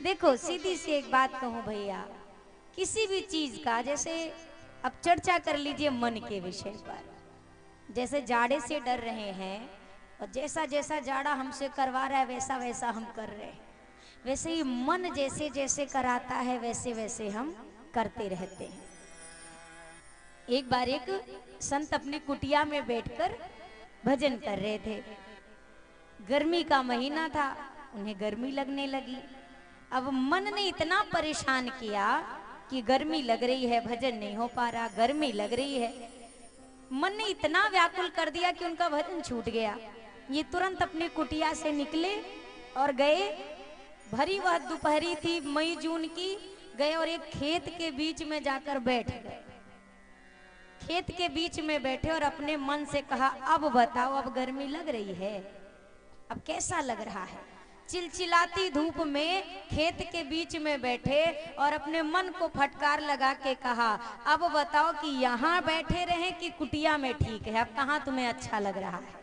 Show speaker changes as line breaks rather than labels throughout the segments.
देखो सीधी सी एक बात कहूं भैया, किसी भी चीज का जैसे अब चर्चा कर लीजिए मन के विषय पर। जैसे जाड़े से डर रहे हैं और जैसा जैसा जाड़ा हमसे करवा रहा है वैसा वैसा हम कर रहे हैं, वैसे ही मन जैसे जैसे कराता है वैसे वैसे हम करते रहते हैं। एक बार एक संत अपनी कुटिया में बैठकर भजन कर रहे थे। गर्मी का महीना था, उन्हें गर्मी लगने लगी। अब मन ने इतना परेशान किया कि गर्मी लग रही है, भजन नहीं हो पा रहा, गर्मी लग रही है। मन ने इतना व्याकुल कर दिया कि उनका भजन छूट गया। ये तुरंत अपनी कुटिया से निकले और गए। भरी वह दोपहरी थी, मई जून की। गए और एक खेत के बीच में जाकर बैठ गए। खेत के बीच में बैठे और अपने मन से कहा, अब बताओ, अब गर्मी लग रही है, अब कैसा लग रहा है। चिलचिलाती धूप में खेत के बीच में बैठे और अपने मन को फटकार लगा के कहा, अब बताओ कि यहाँ बैठे रहे कि कुटिया में ठीक है, अब कहाँ तुम्हें अच्छा लग रहा है।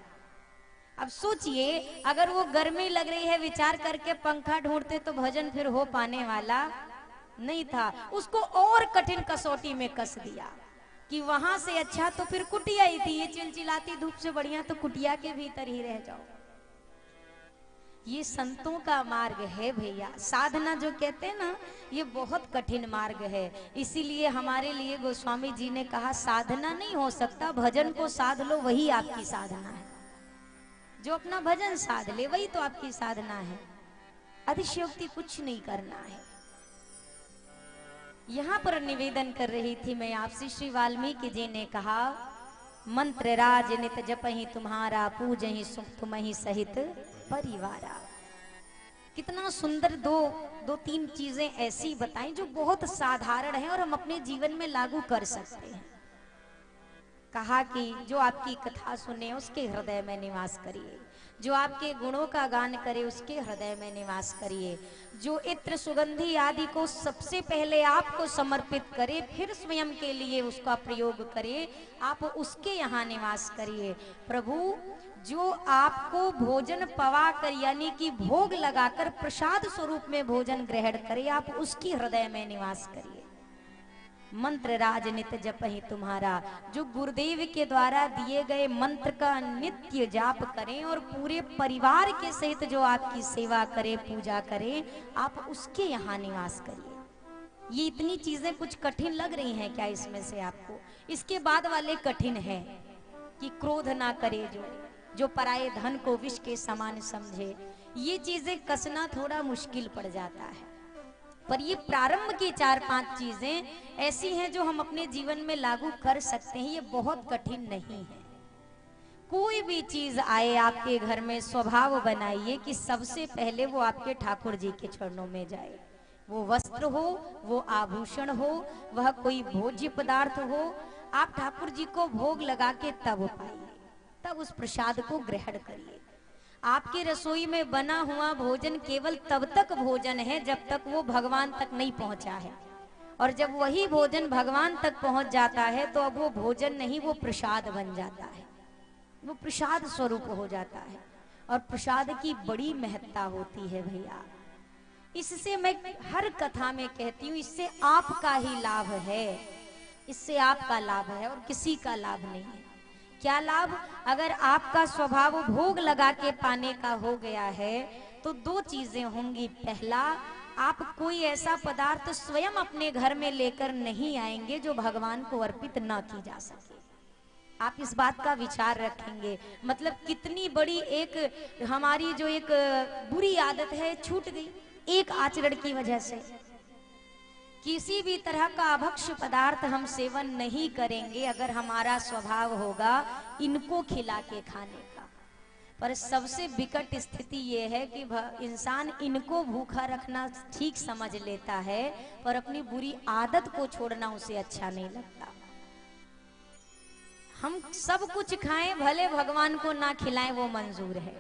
अब सोचिए, अगर वो गर्मी लग रही है विचार करके पंखा ढूंढते तो भजन फिर हो पाने वाला नहीं था। उसको और कठिन कसौटी में कस दिया कि वहां से अच्छा तो फिर कुटिया ही थी, ये चिलचिलाती धूप से बढ़िया तो कुटिया के भीतर ही रह जाओ। ये संतों का मार्ग है भैया। साधना जो कहते हैं ना, ये बहुत कठिन मार्ग है। इसीलिए हमारे लिए गोस्वामी जी ने कहा, साधना नहीं हो सकता, भजन को साध लो, वही आपकी साधना है। जो अपना भजन साध ले वही तो आपकी साधना है। अतिशयोक्ति कुछ नहीं करना है। यहाँ पर निवेदन कर रही थी मैं आपसे, श्री वाल्मीकि जी ने कहा, मंत्र राज नित जपहि तुम्हारा, पूजहि सुख तुम्हि सहित परिवारा। कितना सुंदर दो तीन चीजें ऐसी बताई जो बहुत साधारण है और हम अपने जीवन में लागू कर सकते हैं। कहा कि जो आपकी कथा सुने उसके हृदय में निवास करिए, जो आपके गुणों का गान करे उसके हृदय में निवास करिए, जो इत्र सुगंधि आदि को सबसे पहले आपको समर्पित करे फिर स्वयं के लिए उसका प्रयोग करे, आप उसके यहाँ निवास करिए। प्रभु जो आपको भोजन पवा कर यानी कि भोग लगाकर प्रसाद स्वरूप में भोजन ग्रहण करे, आप उसकी हृदय में निवास करिए। मंत्र राज नित जपहि तुम्हारा, जो गुरुदेव के द्वारा दिए गए मंत्र का नित्य जाप करें और पूरे परिवार के सहित जो आपकी सेवा करे, पूजा करे, आप उसके यहाँ निवास करिए। ये इतनी चीजें कुछ कठिन लग रही हैं क्या इसमें से आपको? इसके बाद वाले कठिन है कि क्रोध ना करे, जो पराये धन को विष के समान समझे। ये चीजें कसना थोड़ा मुश्किल पड़ जाता है, पर ये प्रारंभ की 4-5 चीजें ऐसी हैं जो हम अपने जीवन में लागू कर सकते हैं। ये बहुत कठिन नहीं है। कोई भी चीज आए आपके घर में, स्वभाव बनाइए कि सबसे पहले वो आपके ठाकुर जी के चरणों में जाए। वो वस्त्र हो, वो आभूषण हो, वह कोई भोज्य पदार्थ हो, आप ठाकुर जी को भोग लगा के तब पाइए, तब उस प्रसाद को ग्रहण करिए। आपकी रसोई में बना हुआ भोजन केवल तब तक भोजन है जब तक वो भगवान तक नहीं पहुंचा है, और जब वही भोजन भगवान तक पहुंच जाता है तो अब वो भोजन नहीं, वो प्रसाद बन जाता है, वो प्रसाद स्वरूप हो जाता है। और प्रसाद की बड़ी महत्ता होती है भैया। इससे मैं हर कथा में कहती हूँ, इससे आपका ही लाभ है, इससे आपका लाभ है और किसी का लाभ नहीं है। क्या लाभ? अगर आपका स्वभाव भोग लगा के पाने का हो गया है तो 2 चीजें होंगी। पहला, आप कोई ऐसा पदार्थ स्वयं अपने घर में लेकर नहीं आएंगे जो भगवान को अर्पित न की जा सके। आप इस बात का विचार रखेंगे। मतलब कितनी बड़ी एक हमारी जो एक बुरी आदत है छूट गई एक आचरण की वजह से। किसी भी तरह का अभक्ष्य पदार्थ हम सेवन नहीं करेंगे अगर हमारा स्वभाव होगा इनको खिला के खाने का। पर सबसे विकट स्थिति ये है कि इंसान इनको भूखा रखना ठीक समझ लेता है, पर अपनी बुरी आदत को छोड़ना उसे अच्छा नहीं लगता। हम सब कुछ खाएं, भले भगवान को ना खिलाएं, वो मंजूर है।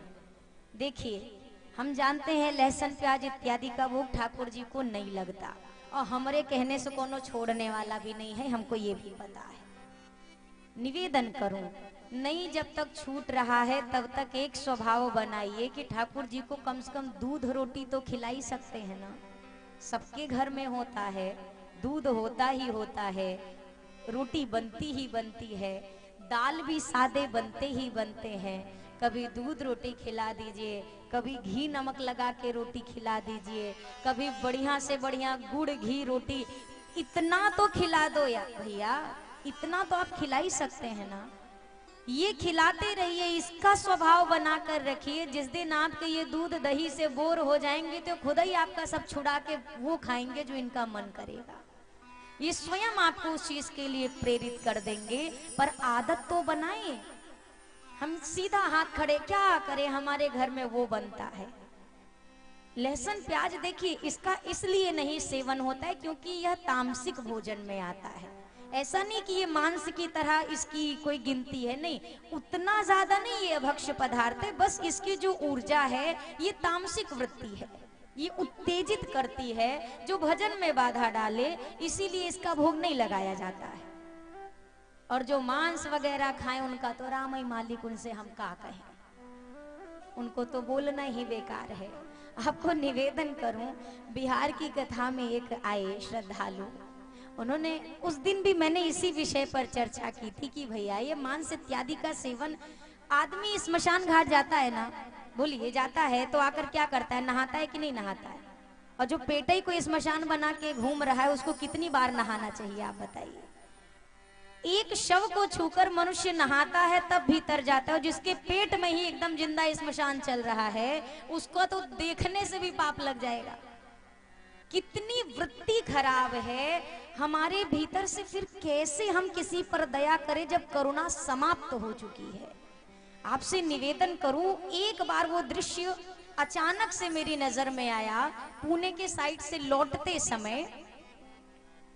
देखिए, हम जानते हैं लहसुन प्याज इत्यादि का भोग ठाकुर जी को नहीं लगता, और हमारे कहने से कोनो छोड़ने वाला भी नहीं है, हमको ये भी पता है। निवेदन करूं, नहीं, जब तक छूट रहा है तब तक एक स्वभाव बनाइए कि ठाकुर जी को कम से कम दूध रोटी तो खिला ही सकते हैं ना। सबके घर में होता है, दूध होता ही होता है, रोटी बनती ही बनती है, दाल भी सादे बनते ही बनते हैं। कभी दूध रोटी खिला दीजिए, कभी घी नमक लगा के रोटी खिला दीजिए, कभी बढ़िया से बढ़िया गुड़ घी रोटी, इतना तो खिला दो यार भैया, इतना तो आप खिला ही सकते हैं ना। ये खिलाते रहिए, इसका स्वभाव बना कर रखिए। जिस दिन आपके ये दूध दही से बोर हो जाएंगे तो खुद ही आपका सब छुड़ा के वो खाएंगे जो इनका मन करेगा। ये स्वयं आपको उस चीज के लिए प्रेरित कर देंगे, पर आदत तो बनाएं। हम सीधा हाथ खड़े क्या करें, हमारे घर में वो बनता है। लहसुन प्याज देखिए, इसका इसलिए नहीं सेवन होता है क्योंकि यह तामसिक भोजन में आता है। ऐसा नहीं कि ये मांस की तरह इसकी कोई गिनती है, नहीं, उतना ज्यादा नहीं ये भक्ष्य पदार्थ है। बस इसकी जो ऊर्जा है ये तामसिक वृत्ति है, ये उत्तेजित करती है जो भजन में बाधा डाले, इसीलिए इसका भोग नहीं लगाया जाता है। और जो मांस वगैरह खाएं उनका तो राम ही मालिक, उनसे हम क्या कहें, उनको तो बोलना ही बेकार है। आपको निवेदन करूं, बिहार की कथा में एक आए श्रद्धालु, उन्होंने उस दिन भी मैंने इसी विषय पर चर्चा की थी कि भैया ये मांस इत्यादि का सेवन, आदमी स्मशान घाट जाता है ना, बोलिए जाता है तो आकर क्या करता है, नहाता है कि नहीं नहाता है? और जो पेटई को स्मशान बना के घूम रहा है उसको कितनी बार नहाना चाहिए आप बताइए? एक शव को छूकर मनुष्य नहाता है तब भीतर जाता है, और जिसके पेट में ही एकदम जिंदा स्मशान चल रहा है उसको तो देखने से भी पाप लग जाएगा। कितनी वृत्ति खराब है हमारे भीतर से। फिर कैसे हम किसी पर दया करें जब करुणा समाप्त हो चुकी है? आपसे निवेदन करूं, एक बार वो दृश्य अचानक से मेरी नजर में आया। पुणे के साइड से लौटते समय,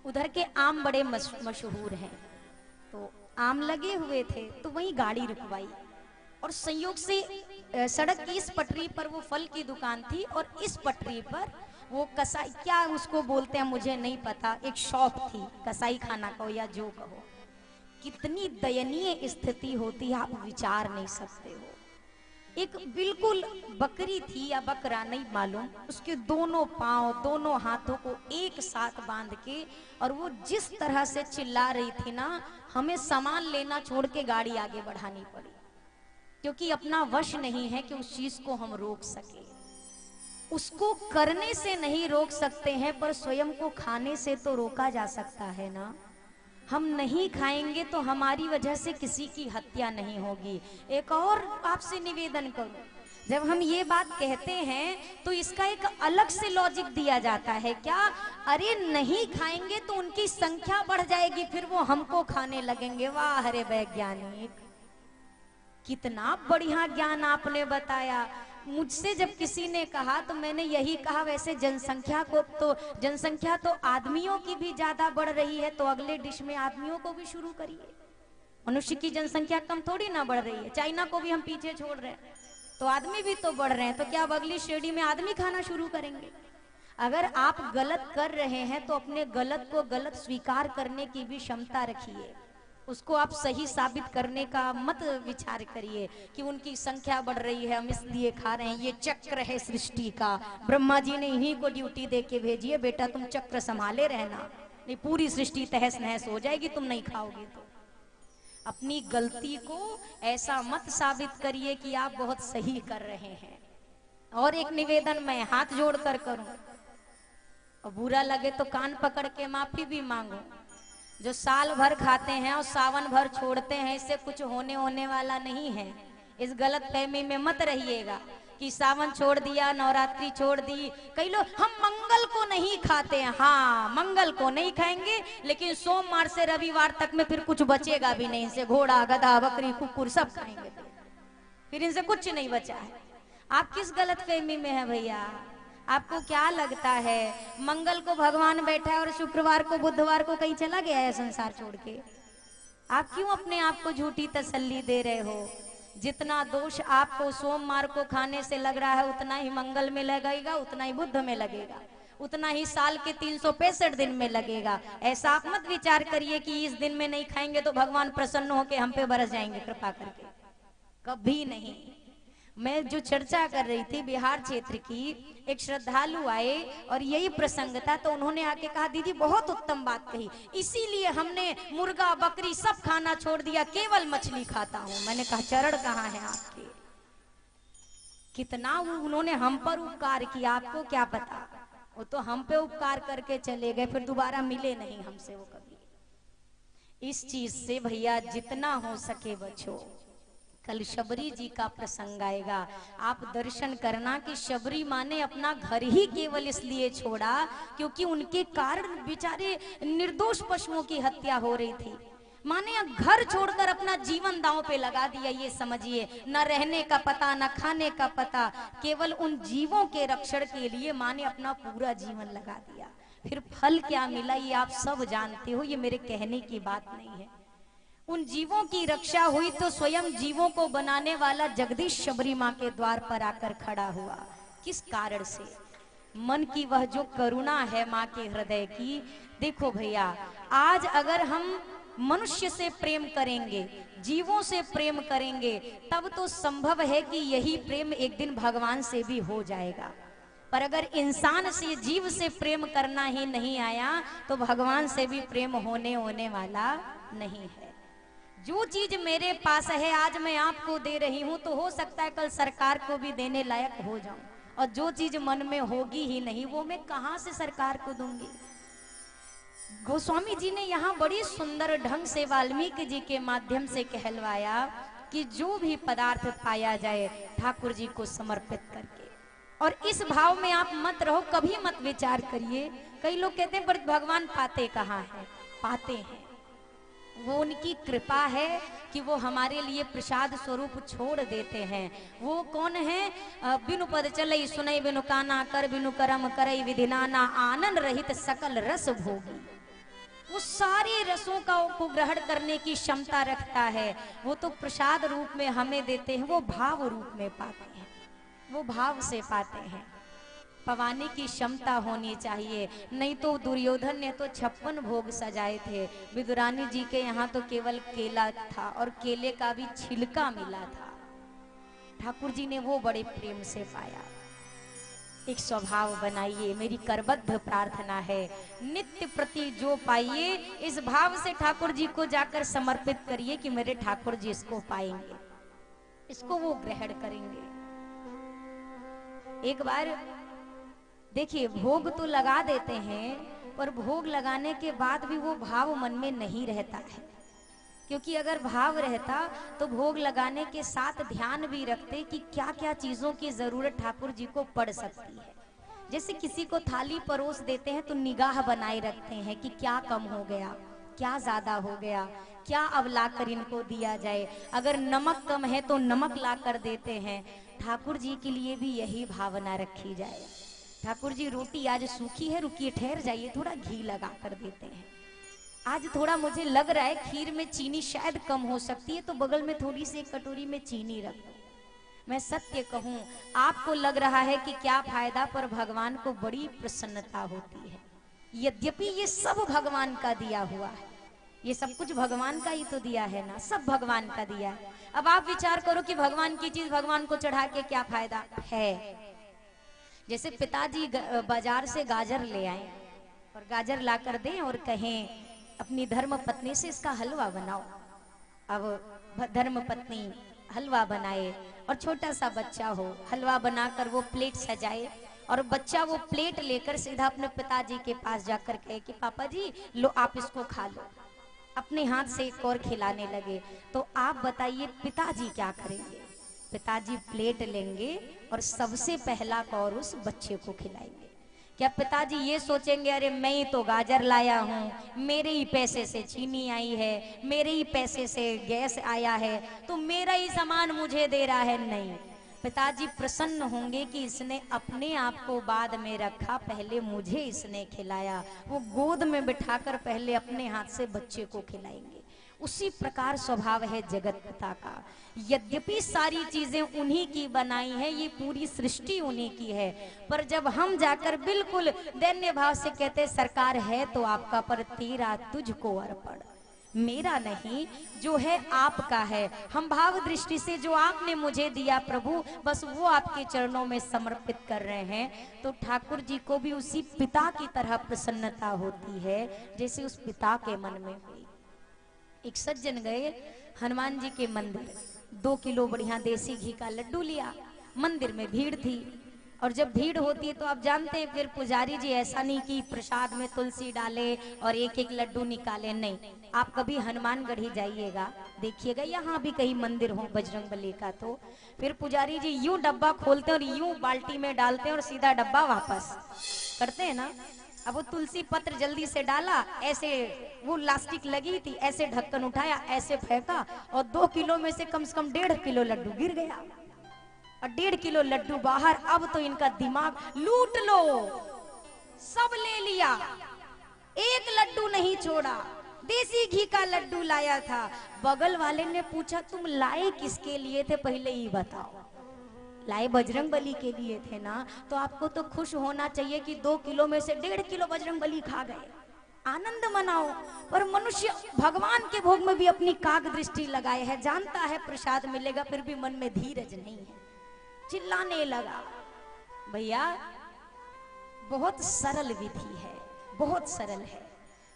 उधर के आम बड़े मशहूर हैं, तो आम लगे हुए थे तो वहीं गाड़ी रुकवाई, और संयोग से सड़क की इस पटरी पर वो फल की दुकान थी, और इस पटरी पर वो कसाई, क्या उसको बोलते हैं मुझे नहीं पता, एक शॉप थी, कसाई खाना कहो या जो कहो। कितनी दयनीय स्थिति होती है आप विचार नहीं सकते हो। एक बिल्कुल बकरी थी या बकरा नहीं मालूम, उसके दोनों पांव दोनों हाथों को एक साथ बांध के, और वो जिस तरह से चिल्ला रही थी ना, हमें सामान लेना छोड़ के गाड़ी आगे बढ़ानी पड़ी, क्योंकि अपना वश नहीं है कि उस चीज को हम रोक सके। उसको करने से नहीं रोक सकते हैं, पर स्वयं को खाने से तो रोका जा सकता है ना। हम नहीं खाएंगे तो हमारी वजह से किसी की हत्या नहीं होगी। एक और आपसे निवेदन करूं, जब हम ये बात कहते हैं तो इसका एक अलग से लॉजिक दिया जाता है, क्या? अरे नहीं खाएंगे तो उनकी संख्या बढ़ जाएगी, फिर वो हमको खाने लगेंगे। वाह हरे वैज्ञानिक, कितना बढ़िया ज्ञान आपने बताया। मुझसे जब किसी ने कहा तो मैंने यही कहा, वैसे जनसंख्या तो आदमियों की भी ज्यादा बढ़ रही है, तो अगले डिश में आदमियों को भी शुरू करिए। मनुष्य की जनसंख्या कम थोड़ी ना बढ़ रही है, चाइना को भी हम पीछे छोड़ रहे हैं, तो आदमी भी तो बढ़ रहे हैं, तो क्या अब अगली श्रेणी में आदमी खाना शुरू करेंगे? अगर आप गलत कर रहे हैं तो अपने गलत को गलत स्वीकार करने की भी क्षमता रखिए, उसको आप सही साबित करने का मत विचार करिए कि उनकी संख्या बढ़ रही है हम इसलिए खा रहे हैं। ये चक्र है सृष्टि का, ब्रह्मा जी ने इन्हीं को ड्यूटी दे के भेजी है, बेटा तुम चक्र संभाले रहना, नहीं पूरी सृष्टि तहस नहस हो जाएगी तुम नहीं खाओगे तो। अपनी गलती को ऐसा मत साबित करिए कि आप बहुत सही कर रहे हैं। और एक निवेदन मैं हाथ जोड़ कर करूं, और बुरा लगे तो कान पकड़ के माफी भी मांगू। जो साल भर खाते हैं और सावन भर छोड़ते हैं, इससे कुछ होने वाला नहीं है। इस गलत फहमी में मत रहिएगा कि सावन छोड़ दिया, नवरात्रि छोड़ दी। कई लोग हम मंगल को नहीं खाते हैं, हाँ मंगल को नहीं खाएंगे, लेकिन सोमवार से रविवार तक में फिर कुछ बचेगा भी नहीं, इनसे घोड़ा गधा बकरी कुकुर सब खाएंगे, फिर इनसे कुछ नहीं बचा है। आप किस गलत फहमी में है भैया? आपको क्या लगता है मंगल को भगवान बैठा है और शुक्रवार को बुधवार को कहीं चला गया है संसार छोड़ के? आप क्यों अपने आप को झूठी तसल्ली दे रहे हो? जितना दोष आपको सोमवार को खाने से लग रहा है उतना ही मंगल में लगेगा, उतना ही बुध में लगेगा, उतना ही साल के 365 दिन में लगेगा। ऐसा आप मत विचार करिए कि इस दिन में नहीं खाएंगे तो भगवान प्रसन्न होकर हम पे बरस जाएंगे कृपा करके, कभी नहीं। मैं जो चर्चा कर रही थी बिहार क्षेत्र की, एक श्रद्धालु आए और यही प्रसंग था, तो उन्होंने आके कहा दीदी बहुत उत्तम बात कही, इसीलिए हमने मुर्गा बकरी सब खाना छोड़ दिया, केवल मछली खाता हूं। मैंने कहा चरण कहाँ है आपके? कितना उन्होंने हम पर उपकार किया, आपको क्या पता। वो तो हम पे उपकार करके चले गए, फिर दोबारा मिले नहीं हमसे वो कभी। इस चीज से भैया जितना हो सके बचो। कल शबरी जी का प्रसंग आएगा, आप दर्शन करना कि शबरी माँ ने अपना घर ही केवल इसलिए छोड़ा क्योंकि उनके कारण बेचारे निर्दोष पशुओं की हत्या हो रही थी। माँ ने घर छोड़कर अपना जीवन दांव पे लगा दिया। ये समझिए, न रहने का पता न खाने का पता, केवल उन जीवों के रक्षण के लिए माँ ने अपना पूरा जीवन लगा दिया। फिर फल क्या मिला ये आप सब जानते हो, ये मेरे कहने की बात नहीं है। उन जीवों की रक्षा हुई तो स्वयं जीवों को बनाने वाला जगदीश शबरी माँ के द्वार पर आकर खड़ा हुआ। किस कारण से? मन की वह जो करुणा है माँ के हृदय की। देखो भैया, आज अगर हम मनुष्य से प्रेम करेंगे, जीवों से प्रेम करेंगे, तब तो संभव है कि यही प्रेम एक दिन भगवान से भी हो जाएगा। पर अगर इंसान से, जीव से प्रेम करना ही नहीं आया तो भगवान से भी प्रेम होने वाला नहीं है। जो चीज मेरे पास है आज मैं आपको दे रही हूं, तो हो सकता है कल सरकार को भी देने लायक हो जाऊं, और जो चीज मन में होगी ही नहीं वो मैं कहां से सरकार को दूंगी। गोस्वामी जी ने यहाँ बड़ी सुंदर ढंग से वाल्मीकि जी के माध्यम से कहलवाया कि जो भी पदार्थ पाया जाए ठाकुर जी को समर्पित करके, और इस भाव में आप मत रहो, कभी मत विचार करिए। कई लोग कहते हैं पर भगवान पाते कहाँ है? पाते हैं, वो उनकी कृपा है कि वो हमारे लिए प्रसाद स्वरूप छोड़ देते हैं। वो कौन है? बिनु पद चलई सुनई बिनु काना, कर बिनु करम करई विधि नाना, आनंद रहित सकल रस भोगी। वो सारे रसों को ग्रहण करने की क्षमता रखता है। वो तो प्रसाद रूप में हमें देते हैं, वो भाव रूप में पाते हैं, वो भाव से पाते हैं। पवाने की क्षमता होनी चाहिए, नहीं तो दुर्योधन ने तो 56 भोग सजाए थे। विदुरानी जी के यहाँ तो केवल केला था और केले का भी छिलका मिला था। ठाकुर जी ने वो बड़े प्रेम से पाया। एक स्वभाव बनाइए, मेरी करबद्ध प्रार्थना है, नित्य प्रति जो पाइए इस भाव से ठाकुर जी को जाकर समर्पित करिए कि मेरे ठाकुर जी इसको पाएंगे, इसको वो ग्रहण करेंगे। एक बार देखिए, भोग तो लगा देते हैं, पर भोग लगाने के बाद भी वो भाव मन में नहीं रहता है। क्योंकि अगर भाव रहता तो भोग लगाने के साथ ध्यान भी रखते कि क्या क्या चीजों की जरूरत ठाकुर जी को पड़ सकती है। जैसे किसी को थाली परोस देते हैं तो निगाह बनाए रखते हैं कि क्या कम हो गया, क्या ज्यादा हो गया, क्या अब लाकर इनको दिया जाए। अगर नमक कम है तो नमक ला कर देते हैं। ठाकुर जी के लिए भी यही भावना रखी जाए। ठाकुर जी रोटी आज सूखी है, रुकिए ठहर जाइए, थोड़ा घी लगा कर देते हैं। आज थोड़ा मुझे लग रहा है खीर में चीनी शायद कम हो सकती है, तो बगल में थोड़ी सी एक कटोरी में चीनी रख दो। मैं सत्य कहूं, आपको लग रहा है कि क्या फायदा, पर भगवान को बड़ी प्रसन्नता होती है। यद्यपि ये सब भगवान का दिया हुआ है, ये सब कुछ भगवान का ही तो दिया है ना, सब भगवान का दिया है। अब आप विचार करो कि भगवान की चीज भगवान को चढ़ा के क्या फायदा है। जैसे पिताजी बाजार से गाजर ले आए और गाजर लाकर दें और कहें अपनी धर्म पत्नी से इसका हलवा बनाओ। अब धर्म पत्नी हलवा बनाए और छोटा सा बच्चा हो, हलवा बनाकर वो प्लेट सजाए और बच्चा वो प्लेट लेकर सीधा अपने पिताजी के पास जाकर कहे कि पापा जी लो आप इसको खा लो, अपने हाथ से एक और खिलाने लगे। तो आप बताइए पिताजी क्या करेंगे? पिताजी प्लेट लेंगे और सबसे पहला कौर उस बच्चे को खिलाएंगे। क्या पिताजी ये सोचेंगे अरे मैं ही तो गाजर लाया हूँ, मेरे ही पैसे से चीनी आई है, मेरे ही पैसे से गैस आया है, तो मेरा ही सामान मुझे दे रहा है? नहीं, पिताजी प्रसन्न होंगे कि इसने अपने आप को बाद में रखा, पहले मुझे इसने खिलाया। वो गोद में बिठाकर पहले अपने हाथ से बच्चे को खिलाएंगे। उसी प्रकार स्वभाव है जगत पिता का। यद्यपि सारी चीजें उन्हीं की बनाई है, ये पूरी सृष्टि उन्हीं की है, पर जब हम जाकर बिल्कुल दैन्य भाव से कहते सरकार है तो आपका पर तेरा तुझको अर्पण, मेरा नहीं, जो है आपका है। हम भाव दृष्टि से जो आपने मुझे दिया प्रभु, बस वो आपके चरणों में समर्पित कर रहे हैं। तो ठाकुर जी को भी उसी पिता की तरह प्रसन्नता होती है जैसे उस पिता के मन में हुई। एक सज्जन गए हनुमान जी के मंदिर, 2 किलो बढ़िया देसी घी का लड्डू लिया। मंदिर में भीड़ थी, और जब भीड़ होती है तो आप जानते हैं फिर पुजारी जी ऐसा नहीं कि प्रसाद में तुलसी डाले और एक एक लड्डू निकाले, नहीं। आप कभी हनुमानगढ़ी जाइएगा, देखिएगा यहाँ भी कहीं मंदिर हो बजरंगबली का, तो फिर पुजारी जी यूं डब्बा खोलते हैं और यूं बाल्टी में डालते हैं और सीधा डब्बा वापस करते हैं ना। अब वो तुलसी पत्र जल्दी से डाला, ऐसे वो लास्टिक लगी थी, ऐसे ढक्कन उठाया, ऐसे फेंका, और 2 किलो में से कम 1.5 किलो लड्डू गिर गया और 1.5 किलो लड्डू बाहर। अब तो इनका दिमाग, लूट लो, सब ले लिया, एक लड्डू नहीं छोड़ा। देसी घी का लड्डू लाया था। बगल वाले ने पूछा तुम लाए किसके लिए थे, पहले ही बताओ। लाए बजरंगबली के लिए थे ना, तो आपको तो खुश होना चाहिए कि 2 किलो में से 1.5 किलो बजरंगबली खा गए, आनंद मनाओ। पर मनुष्य भगवान के भोग में भी अपनी काग दृष्टि लगाए है, जानता है प्रसाद मिलेगा, फिर भी मन में धीरज नहीं है, चिल्लाने लगा। भैया बहुत सरल विधि है, बहुत सरल है।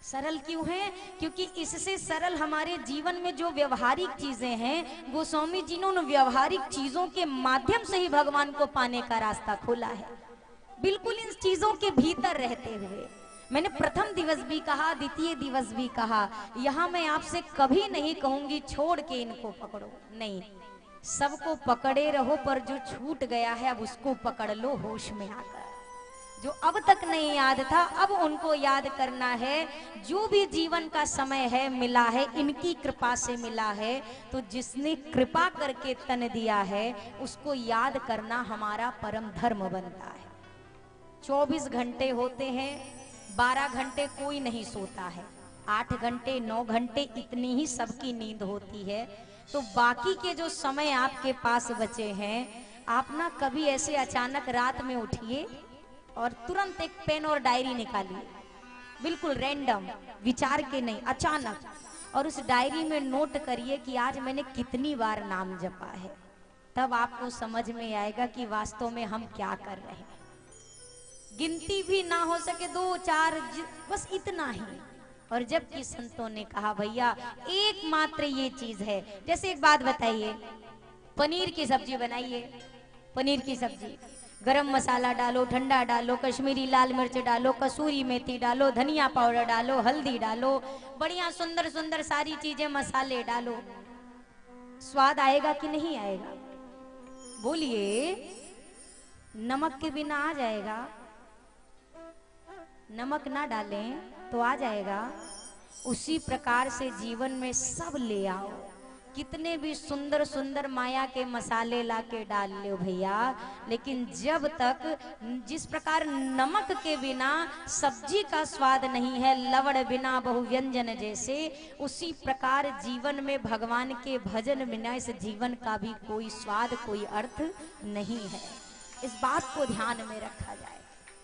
सरल क्यों है? क्योंकि इससे सरल हमारे जीवन में जो व्यवहारिक चीजें हैं, गोस्वामी जी ने उन व्यवहारिक चीजों के माध्यम से ही भगवान को पाने का रास्ता खोला है। बिल्कुल इन चीजों के भीतर रहते हुए। मैंने प्रथम दिवस भी कहा, द्वितीय दिवस भी कहा, यहाँ मैं आपसे कभी नहीं कहूंगी छोड़ के इनको पकड़ो, नहीं, सबको पकड़े रहो, पर जो छूट गया है अब उसको पकड़ लो होश में आकर। जो अब तक नहीं याद था अब उनको याद करना है। जो भी जीवन का समय है मिला है इनकी कृपा से मिला है, तो जिसने कृपा करके तन दिया है उसको याद करना हमारा परम धर्म बनता है। 24 घंटे होते हैं, 12 घंटे कोई नहीं सोता है, 8 घंटे 9 घंटे इतनी ही सबकी नींद होती है। तो बाकी के जो समय आपके पास बचे हैं, आप ना कभी ऐसे अचानक रात में उठिए और तुरंत एक पेन और डायरी निकालिए, बिल्कुल रैंडम, विचार के नहीं, अचानक, और उस डायरी में नोट करिए कि आज मैंने कितनी बार नाम जपा है। तब आपको समझ में आएगा कि वास्तव में हम क्या कर रहे हैं। गिनती भी ना हो सके 2 4 बस इतना ही। और जबकि संतों ने कहा भैया एकमात्र ये चीज है, जैसे एक बात बताइए, पनीर की सब्जी बनाइए, पनीर की सब्जी, गरम मसाला डालो, ठंडा डालो, कश्मीरी लाल मिर्च डालो, कसूरी मेथी डालो, धनिया पाउडर डालो, हल्दी डालो, बढ़िया सुंदर सुंदर सारी चीजें मसाले डालो, स्वाद आएगा कि नहीं आएगा? बोलिए, नमक के बिना आ जाएगा? नमक ना डालें तो आ जाएगा? उसी प्रकार से जीवन में सब ले आओ, कितने भी सुंदर सुंदर माया के मसाले लाके डाल लो भैया, लेकिन जब तक जिस प्रकार नमक के बिना सब्जी का स्वाद नहीं है, लवण बिना बहुव्यंजन जैसे, उसी प्रकार जीवन में भगवान के भजन बिना इस जीवन का भी कोई स्वाद, कोई अर्थ नहीं है। इस बात को ध्यान में रखा जाए।